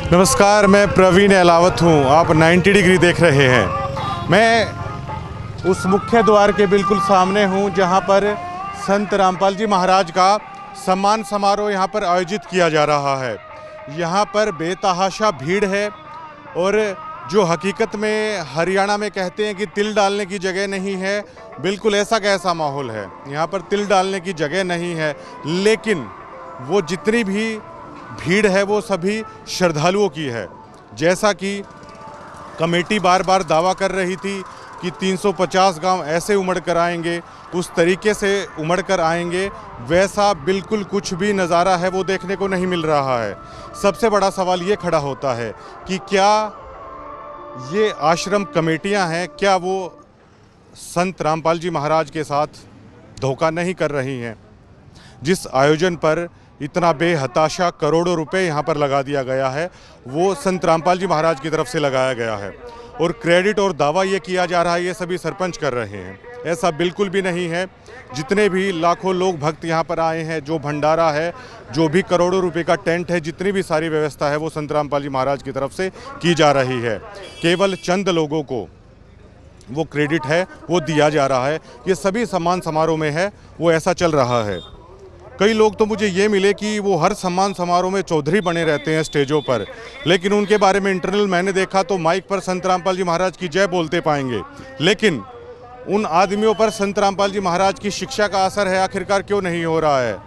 नमस्कार, मैं प्रवीण अहलावत हूँ। आप 90 डिग्री देख रहे हैं। मैं उस मुख्य द्वार के बिल्कुल सामने हूँ जहाँ पर संत रामपाल जी महाराज का सम्मान समारोह यहाँ पर आयोजित किया जा रहा है। यहाँ पर बेतहाशा भीड़ है और जो हकीकत में हरियाणा में कहते हैं कि तिल डालने की जगह नहीं है, बिल्कुल ऐसा कैसा माहौल है। यहाँ पर तिल डालने की जगह नहीं है, लेकिन वो जितनी भी भीड़ है वो सभी श्रद्धालुओं की है। जैसा कि कमेटी बार बार दावा कर रही थी कि 350 गांव ऐसे उमड़ कर आएंगे, उस तरीके से उमड़ कर आएंगे, वैसा बिल्कुल कुछ भी नज़ारा है वो देखने को नहीं मिल रहा है। सबसे बड़ा सवाल ये खड़ा होता है कि क्या ये आश्रम कमेटियां हैं, क्या वो संत रामपाल जी महाराज के साथ धोखा नहीं कर रही हैं? जिस आयोजन पर इतना बेहताशा करोड़ों रुपए यहाँ पर लगा दिया गया है, वो संत रामपाल जी महाराज की तरफ से लगाया गया है और क्रेडिट और दावा ये किया जा रहा है ये सभी सरपंच कर रहे हैं। ऐसा बिल्कुल भी नहीं है। जितने भी लाखों लोग भक्त यहाँ पर आए हैं, जो भंडारा है, जो भी करोड़ों रुपए का टेंट है, जितनी भी सारी व्यवस्था है वो संत रामपाल जी महाराज की तरफ से की जा रही है। केवल चंद लोगों को वो क्रेडिट है वो दिया जा रहा है। ये सभी सम्मान समारोह में है वो ऐसा चल रहा है। कई लोग तो मुझे ये मिले कि वो हर सम्मान समारोह में चौधरी बने रहते हैं स्टेजों पर, लेकिन उनके बारे में इंटरनल मैंने देखा तो माइक पर संत रामपाल जी महाराज की जय बोलते पाएंगे, लेकिन उन आदमियों पर संत रामपाल जी महाराज की शिक्षा का असर है आखिरकार क्यों नहीं हो रहा है?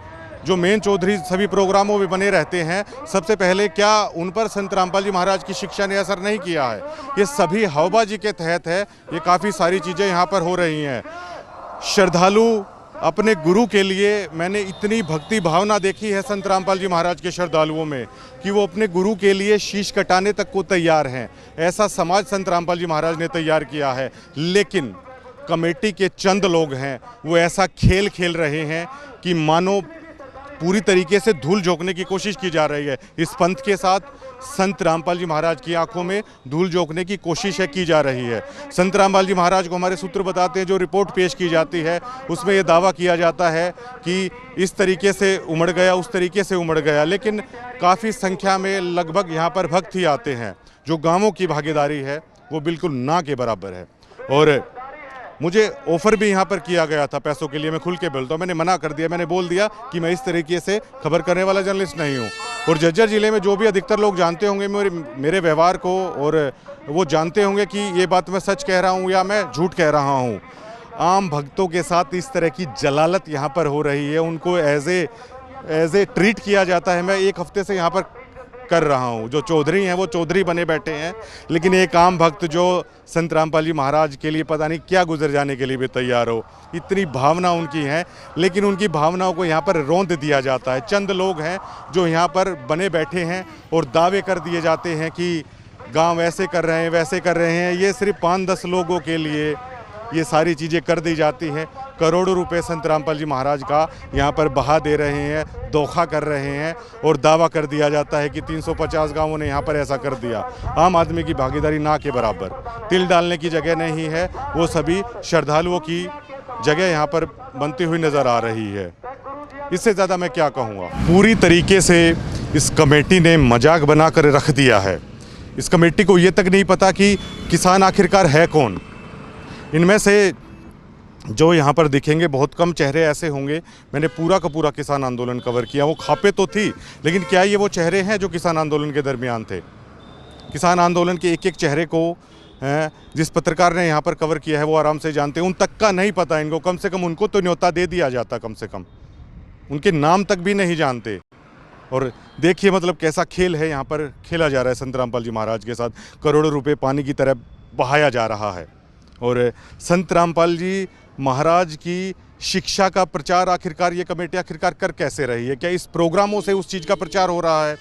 जो मेन चौधरी सभी प्रोग्रामों में बने रहते हैं, सबसे पहले क्या उन पर संत रामपाल जी महाराज की शिक्षा ने असर नहीं किया है? ये सभी हवाबाजी के तहत है। ये काफ़ी सारी चीज़ें यहाँ पर हो रही हैं। श्रद्धालु अपने गुरु के लिए, मैंने इतनी भक्ति भावना देखी है संत रामपाल जी महाराज के श्रद्धालुओं में कि वो अपने गुरु के लिए शीश कटाने तक को तैयार हैं। ऐसा समाज संत रामपाल जी महाराज ने तैयार किया है। लेकिन कमेटी के चंद लोग हैं वो ऐसा खेल खेल रहे हैं कि मानो पूरी तरीके से धूल झोंकने की कोशिश की जा रही है। इस पंथ के साथ संत रामपाल जी महाराज की आंखों में धूल झोंकने की कोशिश की जा रही है। संत रामपाल जी महाराज को हमारे सूत्र बताते हैं, जो रिपोर्ट पेश की जाती है उसमें ये दावा किया जाता है कि इस तरीके से उमड़ गया, उस तरीके से उमड़ गया, लेकिन काफ़ी संख्या में लगभग यहाँ पर भक्त ही आते हैं। जो गाँवों की भागीदारी है वो बिल्कुल ना के बराबर है। और मुझे ऑफ़र भी यहाँ पर किया गया था पैसों के लिए, मैं खुल के बोलता हूँ, मैंने मना कर दिया। मैंने बोल दिया कि मैं इस तरीके से खबर करने वाला जर्नलिस्ट नहीं हूँ। और झज्जर ज़िले में जो भी अधिकतर लोग जानते होंगे मेरे व्यवहार को, और वो जानते होंगे कि ये बात मैं सच कह रहा हूँ या मैं झूठ कह रहा हूँ। आम भक्तों के साथ इस तरह की जलालत यहाँ पर हो रही है, उनको एज ए ट्रीट किया जाता है। मैं एक हफ्ते से यहाँ पर कर रहा हूँ। जो चौधरी हैं वो चौधरी बने बैठे हैं, लेकिन एक आम भक्त जो संत रामपाल जी महाराज के लिए पता नहीं क्या गुजर जाने के लिए भी तैयार हो, इतनी भावना उनकी है, लेकिन उनकी भावनाओं को यहाँ पर रौंद दिया जाता है। चंद लोग हैं जो यहाँ पर बने बैठे हैं और दावे कर दिए जाते हैं कि गांव ऐसे कर रहे हैं, वैसे कर रहे हैं। ये सिर्फ 5-10 लोगों के लिए ये सारी चीज़ें कर दी जाती हैं। करोड़ों रुपए संत रामपाल जी महाराज का यहाँ पर बहा दे रहे हैं, धोखा कर रहे हैं, और दावा कर दिया जाता है कि 350 गांवों ने यहाँ पर ऐसा कर दिया। आम आदमी की भागीदारी ना के बराबर। तिल डालने की जगह नहीं है, वो सभी श्रद्धालुओं की जगह यहाँ पर बनती हुई नज़र आ रही है। इससे ज़्यादा मैं क्या कहूँगा। पूरी तरीके से इस कमेटी ने मजाक बना कर रख दिया है। इस कमेटी को ये तक नहीं पता कि किसान आखिरकार है कौन। इनमें से जो यहाँ पर दिखेंगे बहुत कम चेहरे ऐसे होंगे। मैंने पूरा का पूरा किसान आंदोलन कवर किया। वो खापे तो थी, लेकिन क्या ये वो चेहरे हैं जो किसान आंदोलन के दरमियान थे? किसान आंदोलन के एक एक चेहरे को जिस पत्रकार ने यहाँ पर कवर किया है वो आराम से जानते हैं। उन तक का नहीं पता इनको। कम से कम उनको तो न्योता दे दिया जाता, कम से कम उनके नाम तक भी नहीं जानते। और देखिए मतलब कैसा खेल है यहाँ पर खेला जा रहा है संत रामपाल जी महाराज के साथ। करोड़ों रुपये पानी की तरह बहाया जा रहा है। और संत रामपाल जी महाराज की शिक्षा का प्रचार आखिरकार ये कमेटी आखिरकार कर कैसे रही है? क्या इस प्रोग्रामों से उस चीज़ का प्रचार हो रहा है?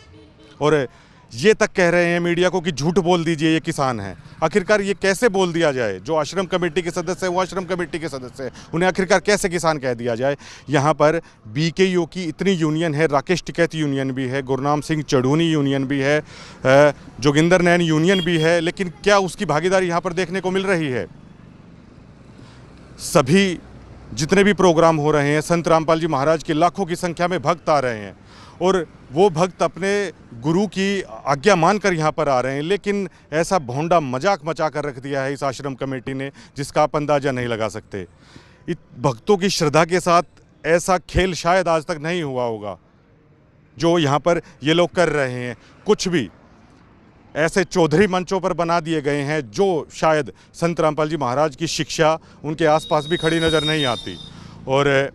और ये तक कह रहे हैं मीडिया को कि झूठ बोल दीजिए, ये किसान हैं। आखिरकार ये कैसे बोल दिया जाए? जो आश्रम कमेटी के सदस्य हैं वो आश्रम कमेटी के सदस्य हैं, उन्हें आखिरकार कैसे किसान कह दिया जाए? यहाँ पर बीकेयू की इतनी यूनियन है, राकेश टिकैत यूनियन भी है, गुरनाम सिंह चढ़ूनी यूनियन भी है, जोगिंदर नैन यूनियन भी है, लेकिन क्या उसकी भागीदारी यहाँ पर देखने को मिल रही है? सभी जितने भी प्रोग्राम हो रहे हैं, संत रामपाल जी महाराज के लाखों की संख्या में भक्त आ रहे हैं और वो भक्त अपने गुरु की आज्ञा मानकर यहाँ पर आ रहे हैं, लेकिन ऐसा भोंडा मजाक मचा कर रख दिया है इस आश्रम कमेटी ने जिसका आप अंदाज़ा नहीं लगा सकते। इत भक्तों की श्रद्धा के साथ ऐसा खेल शायद आज तक नहीं हुआ होगा जो यहाँ पर ये लोग कर रहे हैं। कुछ भी ऐसे चौधरी मंचों पर बना दिए गए हैं जो शायद संत रामपाल जी महाराज की शिक्षा उनके आसपास भी खड़ी नज़र नहीं आती। और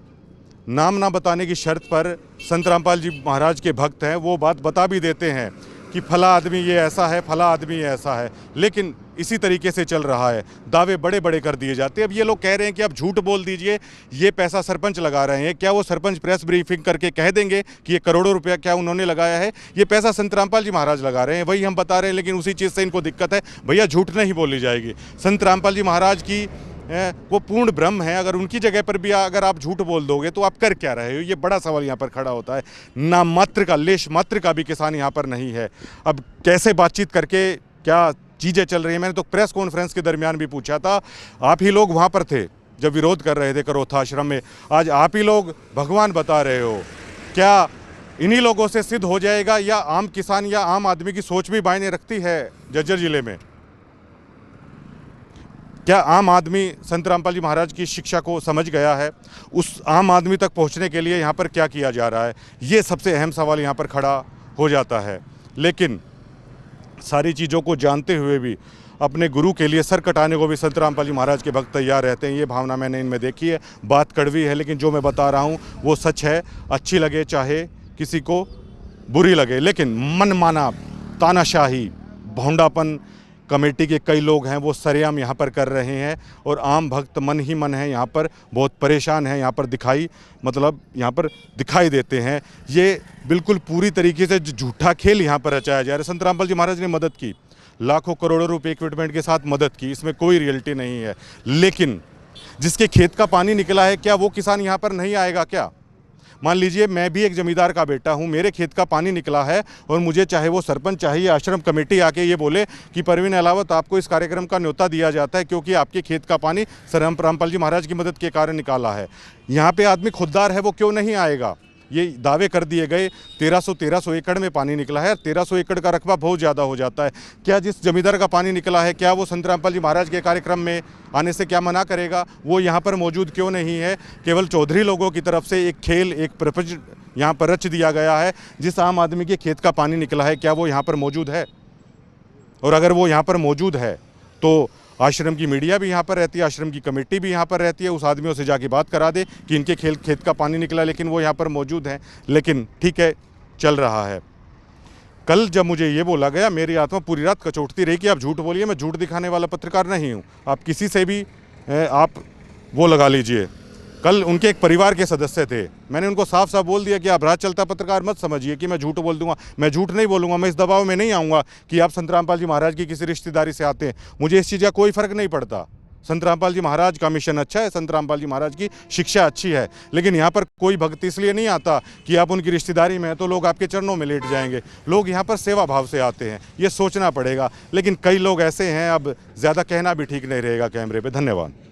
नाम ना बताने की शर्त पर संत रामपाल जी महाराज के भक्त हैं, वो बात बता भी देते हैं कि फला आदमी ये ऐसा है, फला आदमी ये ऐसा है, लेकिन इसी तरीके से चल रहा है। दावे बड़े बड़े कर दिए जाते हैं। अब ये लोग कह रहे हैं कि आप झूठ बोल दीजिए, ये पैसा सरपंच लगा रहे हैं। क्या वो सरपंच प्रेस ब्रीफिंग करके कह देंगे कि ये करोड़ों रुपया क्या उन्होंने लगाया है? ये पैसा संत रामपाल जी महाराज लगा रहे हैं, वही हम बता रहे हैं, लेकिन उसी चीज़ से इनको दिक्कत है। भैया झूठ नहीं बोली जाएगी। संत रामपाल जी महाराज की वो पूर्ण ब्रह्म है। अगर उनकी जगह पर भी अगर आप झूठ बोल दोगे तो आप कर क्या रहे हो? ये बड़ा सवाल यहाँ पर खड़ा होता है। नाम मात्र का, लेश मात्र का भी किसान यहाँ पर नहीं है। अब कैसे बातचीत करके क्या चीज़ें चल रही हैं? मैंने तो प्रेस कॉन्फ्रेंस के दरमियान भी पूछा था, आप ही लोग वहाँ पर थे जब विरोध कर रहे थे करोथा आश्रम में, आज आप ही लोग भगवान बता रहे हो। क्या इन्हीं लोगों से सिद्ध हो जाएगा या आम किसान या आम आदमी की सोच भी मायने रखती है झज्जर जिले में? क्या आम आदमी संत रामपाल जी महाराज की शिक्षा को समझ गया है? उस आम आदमी तक पहुंचने के लिए यहाँ पर क्या किया जा रहा है? ये सबसे अहम सवाल यहाँ पर खड़ा हो जाता है। लेकिन सारी चीज़ों को जानते हुए भी अपने गुरु के लिए सर कटाने को भी संत रामपाल जी महाराज के भक्त तैयार रहते हैं। ये भावना मैंने इनमें देखी है। बात कड़वी है, लेकिन जो मैं बता रहा हूँ वो सच है। अच्छी लगे चाहे किसी को बुरी लगे, लेकिन मनमाना तानाशाही भोंडापन कमेटी के कई लोग हैं वो सरेआम यहाँ पर कर रहे हैं। और आम भक्त मन ही मन है यहाँ पर बहुत परेशान है। यहाँ पर दिखाई देते हैं। ये बिल्कुल पूरी तरीके से झूठा खेल यहाँ पर रचाया जा रहा है। संत रामपाल जी महाराज ने मदद की, लाखों करोड़ों रुपए इक्विपमेंट के साथ मदद की, इसमें कोई रियलिटी नहीं है। लेकिन जिसके खेत का पानी निकला है, क्या वो किसान यहाँ पर नहीं आएगा क्या? मान लीजिए मैं भी एक जमींदार का बेटा हूँ, मेरे खेत का पानी निकला है और मुझे चाहे वो सरपंच चाहे या आश्रम कमेटी आके ये बोले कि परवीन अहलावत आपको इस कार्यक्रम का न्योता दिया जाता है क्योंकि आपके खेत का पानी संत रामपाल जी महाराज की मदद के कारण निकाला है। यहाँ पे आदमी खुददार है, वो क्यों नहीं आएगा? ये दावे कर दिए गए 1300 एकड़ में पानी निकला है। 1300 एकड़ का रकबा बहुत ज़्यादा हो जाता है। क्या जिस जमींदार का पानी निकला है, क्या वो संत रामपाल जी महाराज के कार्यक्रम में आने से क्या मना करेगा? वो यहाँ पर मौजूद क्यों नहीं है? केवल चौधरी लोगों की तरफ से एक खेल, एक प्रपंच यहाँ पर रच दिया गया है। जिस आम आदमी के खेत का पानी निकला है, क्या वो यहाँ पर मौजूद है? और अगर वो यहाँ पर मौजूद है तो आश्रम की मीडिया भी यहाँ पर रहती है, आश्रम की कमेटी भी यहाँ पर रहती है। उस आदमियों से जाके बात करा दे कि इनके खेत का पानी निकला, लेकिन वो यहाँ पर मौजूद हैं। लेकिन ठीक है, चल रहा है। कल जब मुझे ये बोला गया, मेरी आत्मा पूरी रात कचोटती रही कि आप झूठ बोलिए। मैं झूठ दिखाने वाला पत्रकार नहीं हूँ। आप किसी से भी आप वो लगा लीजिए। कल उनके एक परिवार के सदस्य थे, मैंने उनको साफ साफ बोल दिया कि आप राज चलता पत्रकार मत समझिए कि मैं झूठ बोल दूंगा। मैं झूठ नहीं बोलूंगा। मैं इस दबाव में नहीं आऊँगा कि आप संत रामपाल जी महाराज की किसी रिश्तेदारी से आते हैं। मुझे इस चीज़ का कोई फ़र्क नहीं पड़ता। संत रामपाल जी महाराज का मिशन अच्छा है, संत रामपाल जी महाराज की शिक्षा अच्छी है, लेकिन यहाँ पर कोई भक्त इसलिए नहीं आता कि आप उनकी रिश्तेदारी में हैं तो लोग आपके चरणों में लेट जाएंगे। लोग यहाँ पर सेवा भाव से आते हैं, ये सोचना पड़ेगा। लेकिन कई लोग ऐसे हैं, अब ज़्यादा कहना भी ठीक नहीं रहेगा कैमरे पे। धन्यवाद।